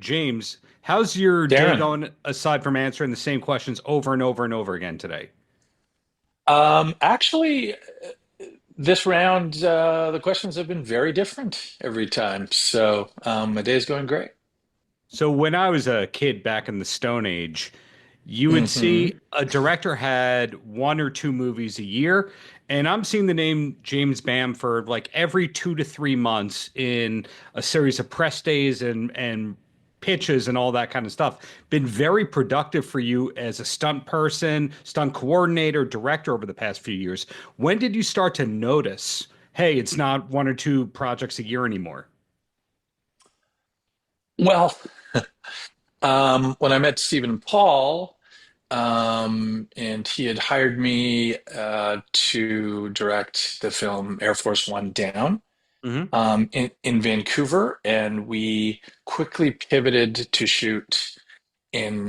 James, how's your day Darren, going aside from answering the same questions over and over and over again today? actually, this round, the questions have been very different every time. So my day's going great. So, when I was a kid back in the Stone Age, you would Hmm. see a director had one or two movies a year, and I'm seeing the name James Bamford like every 2 to 3 months in a series of press days and pitches and all that kind of stuff. Been very productive for you as a stunt person, stunt coordinator, director over the past few years. When did you start to notice, hey, it's not one or two projects a year anymore? Well, when I met Stephen Paul, and he had hired me to direct the film Air Force One Down Hmm. in Vancouver, and we quickly pivoted to shoot in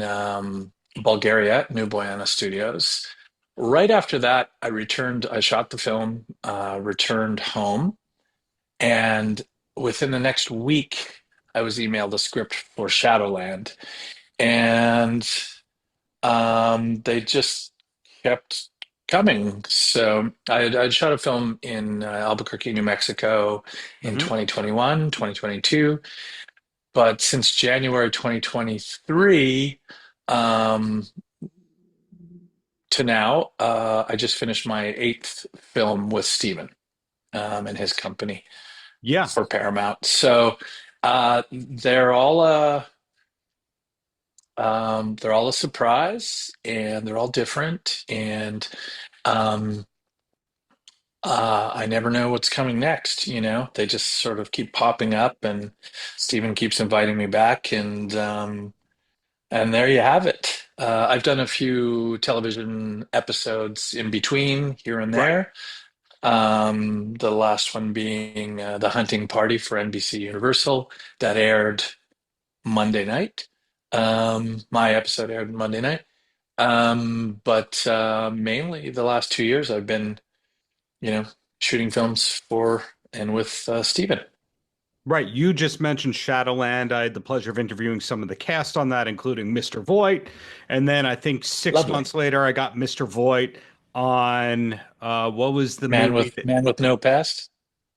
Bulgaria, New Bojana Studios. Right after that, I shot the film, returned home, and within the next week, I was emailed a script for Shadowland. And they just kept coming. So I'd shot a film in Albuquerque, New Mexico in Hmm. 2021, 2022. But since January 2023, um, to now, I just finished my eighth film with Steven and his company Yeah. for Paramount. So they're all they're all a surprise, and they're all different, and um, I never know what's coming next. They just sort of keep popping up, and Steven keeps inviting me back, and there you have it. I've done a few television episodes in between here and Right. there. The last one being The Hunting Party for NBC Universal that aired Monday night. My episode aired Monday night. But mainly the last 2 years I've been, you know, shooting films for and with Steven. Right. You just mentioned Shadowland. I had the pleasure of interviewing some of the cast on that, including Mr. Voight. And then I think six Lovely. months later, I got Mr. Voight on what was the Man movie with that Man with No Past.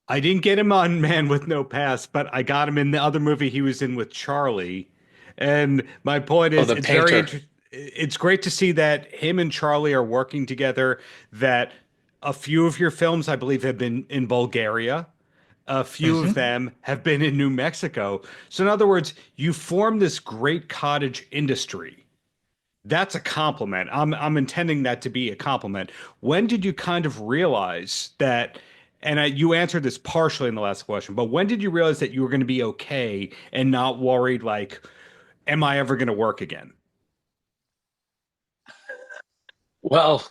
I didn't get him on Man with No Past, but I got him in the other movie he was in with Charlie. And my point Oh, is, The it's very Painter. interesting. It's great to see that him and Charlie are working together, that a few of your films, I believe, have been in Bulgaria. A few of Hmm. them have been in New Mexico. So, in other words, you form this great cottage industry. That's a compliment. I'm intending that to be a compliment. When did you kind of realize that? And you answered this partially in the last question, but when did you realize that you were going to be okay and not worried, like, am I ever going to work again? Well,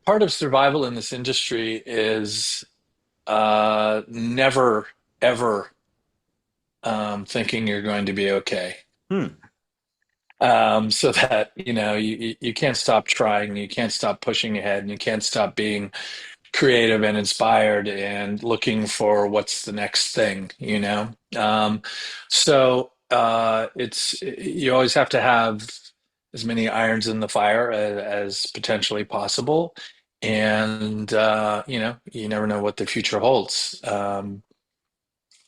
part of survival in this industry is never, ever thinking you're going to be okay. Hmm. So that, you can't stop trying, you can't stop pushing ahead, and you can't stop being creative and inspired and looking for what's the next thing. It's you always have to have as many irons in the fire as potentially possible, and you never know what the future holds.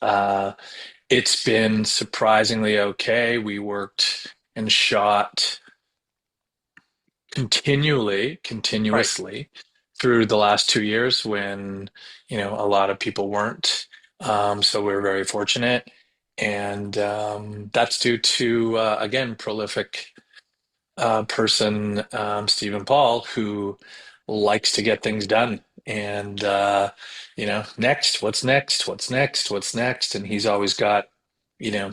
Uh, it's been surprisingly okay. We worked and shot Right. continuously through the last 2 years when, a lot of people weren't. So we're very fortunate. And that's due to, again, prolific person, Stephen Paul, who likes to get things done. And, next, what's next? What's next? What's next? And he's always got, you know,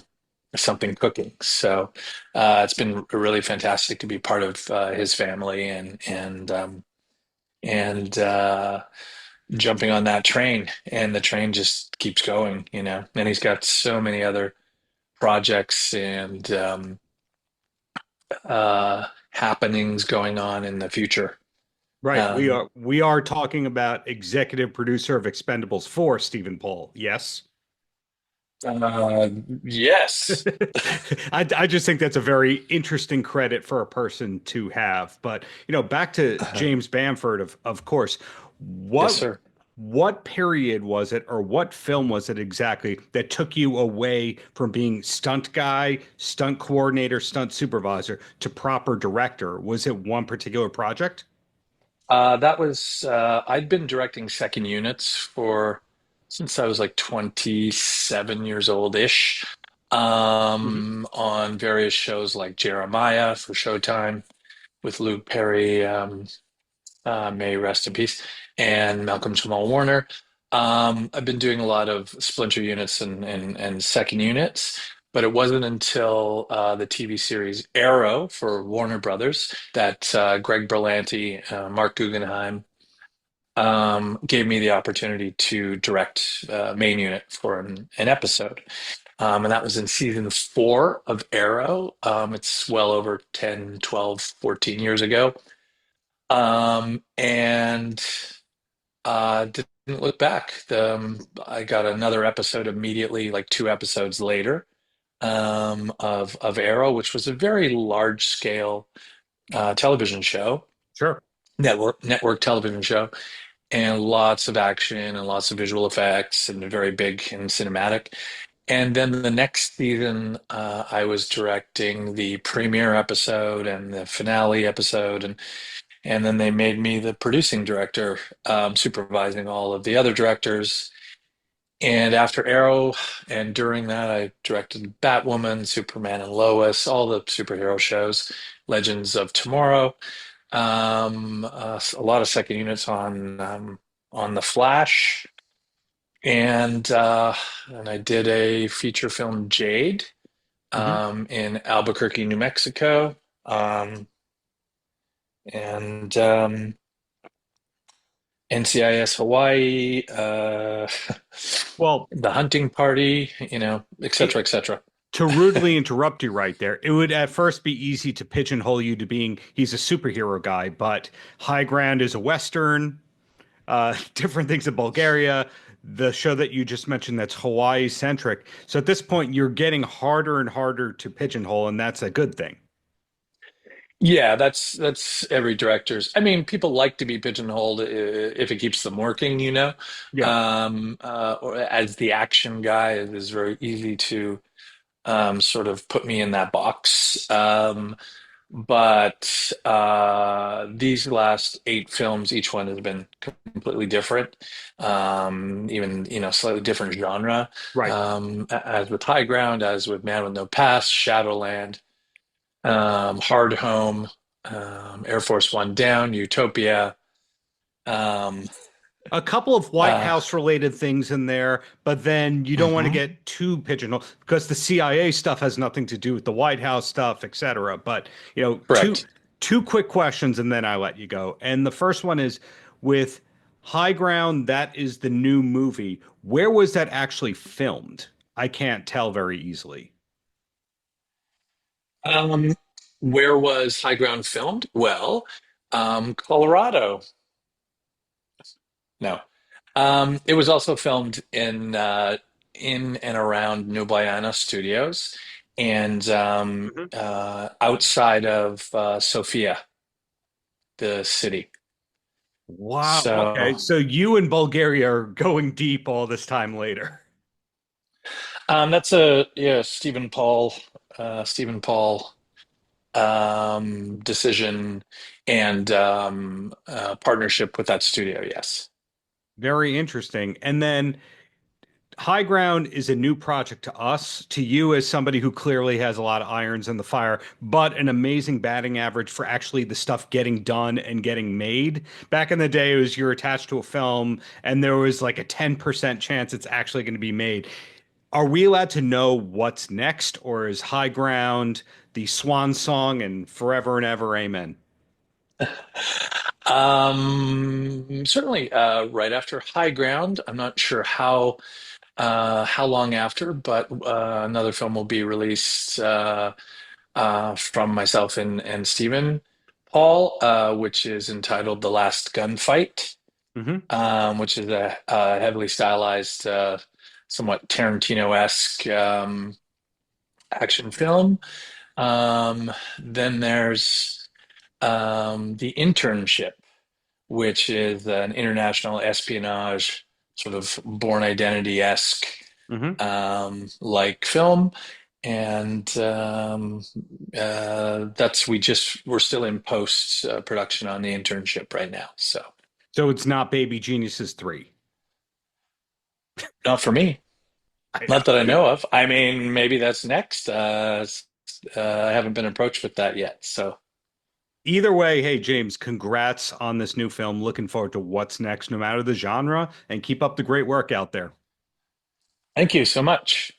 something cooking. So it's been really fantastic to be part of his family and jumping on that train. And the train just keeps going. And he's got so many other projects and happenings going on in the future. Right. We Um, are we are talking about executive producer of Expendables 4, Stephen Paul. Yes. Uh, yes. I just think that's a very interesting credit for a person to have. But back to Uh, James Bamford, of course. yes, What sir. what period was it, or what film was it exactly that took you away from being stunt guy, stunt coordinator, stunt supervisor to proper director? Was it one particular project? That was I'd been directing second units for since I was like 27 years old-ish, Hmm. on various shows like Jeremiah for Showtime with Luke Perry, may he rest in peace, and Malcolm Jamal Warner. I've been doing a lot of splinter units and second units, but it wasn't until the TV series Arrow for Warner Brothers that Greg Berlanti, Mark Guggenheim, gave me the opportunity to direct main unit for an episode. And that was in season 4 of Arrow. It's well over 10, 12, 14 years ago. And didn't look back. I got another episode immediately, like 2 episodes later, of Arrow, which was a very large scale television show, Sure. network television show, and lots of action and lots of visual effects and very big and cinematic. And then the next season, I was directing the premiere episode and the finale episode, and then they made me the producing director, supervising all of the other directors. And after Arrow, and during that, I directed Batwoman, Superman and Lois, all the superhero shows, Legends of Tomorrow, a lot of second units on The Flash, and I did a feature film, Jade, Hmm. in Albuquerque, New Mexico, and NCIS Hawaii, Well, The Hunting Party, et cetera, et cetera. to rudely interrupt you right there, it would at first be easy to pigeonhole you to being he's a superhero guy, but High Ground is a Western, different things in Bulgaria, the show that you just mentioned that's Hawaii centric. So at this point, you're getting harder and harder to pigeonhole, and that's a good thing. Yeah, that's every director's. I mean, people like to be pigeonholed if it keeps them working. Yeah. Or as the action guy, it is very easy to sort of put me in that box. But these last 8 films, each one has been completely different, even slightly different genre. Right. As with High Ground, as with Man with No Past, Shadowland, Hard Home, Air Force One Down, Utopia. Um, A couple of White uh, House related things in there, but then you don't want to mhm, get too pigeonholed because the CIA stuff has nothing to do with the White House stuff, et cetera. But, two correct. quick questions and then I let you go. And the first one is with High Ground, that is the new movie. Where was that actually filmed? I can't tell very easily. Um, where was High Ground filmed? Well, Colorado. No. It was also filmed in and around Nubayana Studios and Mhm. outside of Sofia, the city. Wow. Okay. So So you and Bulgaria are going deep all this time later. that's a yeah Stephen Paul decision and partnership with that studio. Yes. Very interesting. And then High Ground is a new project to us, to you as somebody who clearly has a lot of irons in the fire, but an amazing batting average for actually the stuff getting done and getting made. Back in the day, it was you're attached to a film and there was like a 10% chance it's actually going to be made. Are we allowed to know what's next, or is High Ground the swan song and forever and ever, amen? Certainly, right after High Ground. I'm not sure how long after, but another film will be released from myself and Stephen Paul, which is entitled "The Last Gunfight," Hmm. which is a heavily stylized somewhat Tarantino-esque action film. Then there's The Internship, which is an international espionage, sort of Born Identity-esque Hmm. like film. And we're still in post production on The Internship right now. So So it's not Baby Geniuses 3. not for me. I Not that I know. know of. I mean, maybe that's next. I haven't been approached with that yet. So Either way, hey, James, congrats on this new film. Looking forward to what's next, no matter the genre, and keep up the great work out there. thank you so much.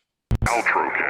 Paltrocast.